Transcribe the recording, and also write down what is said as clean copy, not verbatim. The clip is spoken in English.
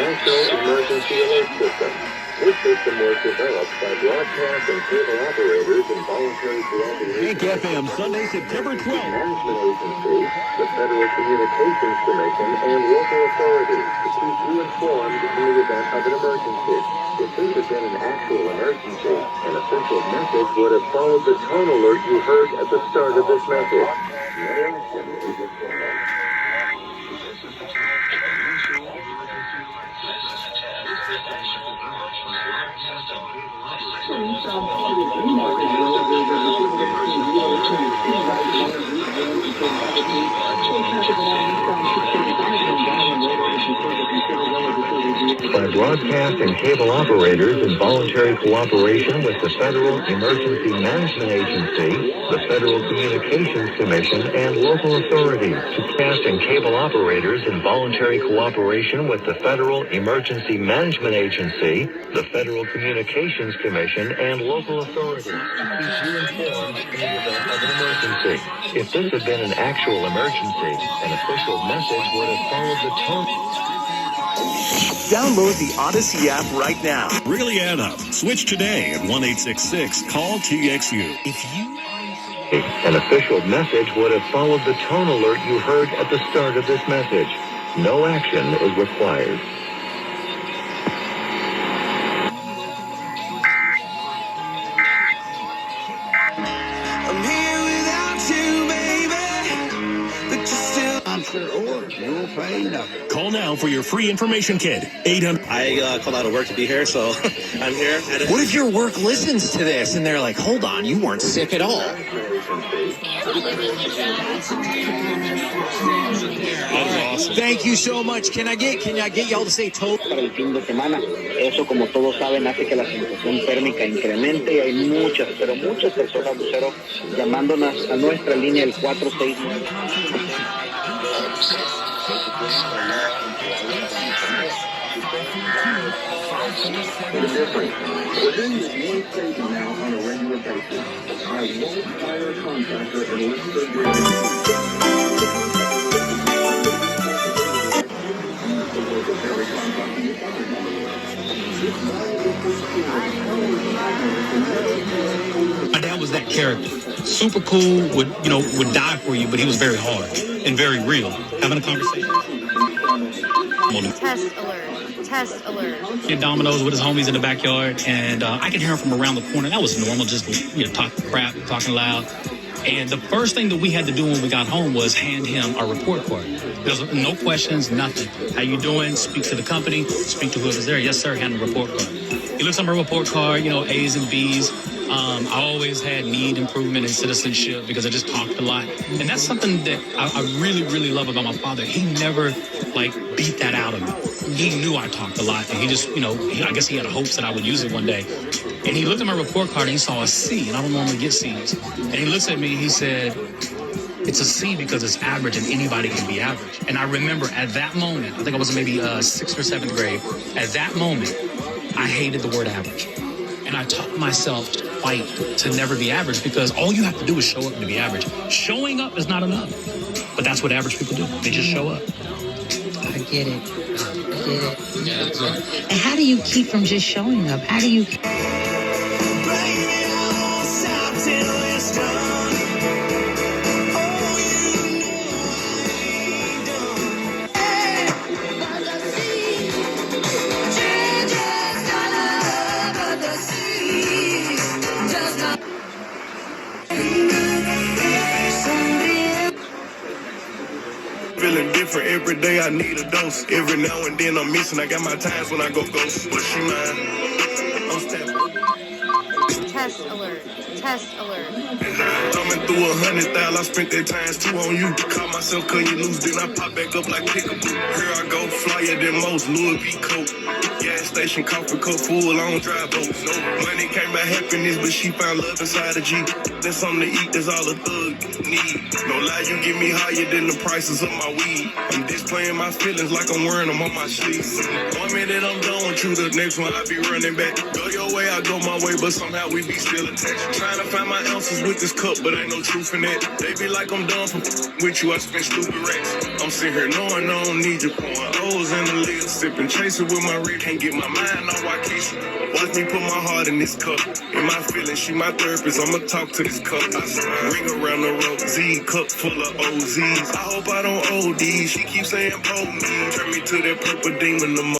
National Emergency Alert System. This system was developed by broadcast and cable operators and voluntary cooperation. KJKK-FM, Sunday, September 12th. Management agency, the Federal Communications Commission, and local authorities to keep you informed in the event of an emergency. If this had been an actual emergency, an official message would have followed the tone alert you heard at the start of this message. No action is required. By broadcast and cable operators in voluntary cooperation with the Federal Emergency Management Agency, the Federal Communications Commission, and local authorities. Broadcast and cable operators in voluntary cooperation with the Federal Emergency Management Agency, the Federal Communications Commission, and local authorities to keep you informed in the event of an emergency. If this had been an actual emergency, an official message would have followed the tone. Download the Odyssey app right now. Really add up. Switch today at 1-866-CALL-TXU. An official message would have followed the tone alert you heard at the start of this message. No action is required. I'm here without you, baby, but you're still or you'll pay nothing. Call now for your free information kit. 800. I called out of work to be here, so I'm here. What if your work listens to this and they're like, hold on, you weren't sick at all? Awesome. Thank you so much. Can I get y'all to say total? Para el fin de semana, eso como todos saben hace que la sensación térmica incremente y hay muchas personas, Lucero, llamándonos a nuestra línea el 469. The difference. Within the one state now on a regular basis, I won't hire a contractor unless they're My dad was that character. Super cool, would die for you, but he was very hard and very real. Having a conversation. Test alert. He had dominoes with his homies in the backyard, and I could hear him from around the corner. That was normal, just talking crap, talking loud. And the first thing that we had to do when we got home was hand him our report card. There was no questions, nothing. How you doing? Speak to the company. Speak to whoever's there. Yes, sir. Hand him a report card. He looks at my report card, A's and B's. I always had need improvement in citizenship because I just talked a lot. And that's something that I really, really love about my father. He never, beat that out of me. He knew I talked a lot. And he just, I guess he had hopes that I would use it one day. And he looked at my report card and he saw a C. And I don't normally get C's. And he looks at me and he said, it's a C because it's average and anybody can be average. And I remember at that moment, I think I was maybe 6th or 7th grade. At that moment, I hated the word average. And I taught myself to fight to never be average because all you have to do is show up to be average. Showing up is not enough. But that's what average people do. They just show up. I get it. And how do you keep from just showing up? How do you... Feeling different every day, I need a dose. Every now and then I'm missing, I got my times when I go ghost. But she mine, I'm stepping. Test alert. Coming through 100,000, I spent that times 2 on you. Caught myself cutting you loose, then I pop back up like pickaboo. Here I go, flyer than most, Louis V. Coke. Gas station, coffee cup full, I don't drive boats. No money came by happiness, but she found love inside a G. That's something to eat, that's all a thug need. No lie, you get me higher than the prices of my weed. I'm displaying my feelings like I'm wearing them on my sleeves. One minute I'm done with you, the next one I be running back. Go your way, I go my way, but somehow we be still attached. Trying Trying to find my ounces with this cup, but ain't no truth in it. They be like I'm done for with you, I spent stupid racks. I'm sitting here knowing I don't need you, pouring O's in the lid, sipping, chasing with my rib. Can't get my mind on Waukesha. Watch me put my heart in this cup. In my feelings, she my therapist, I'ma talk to this cup. I swear, ring around the road, Z, cup full of OZs. I hope I don't OD, she keeps saying, oh me. Turn me to that purple demon, the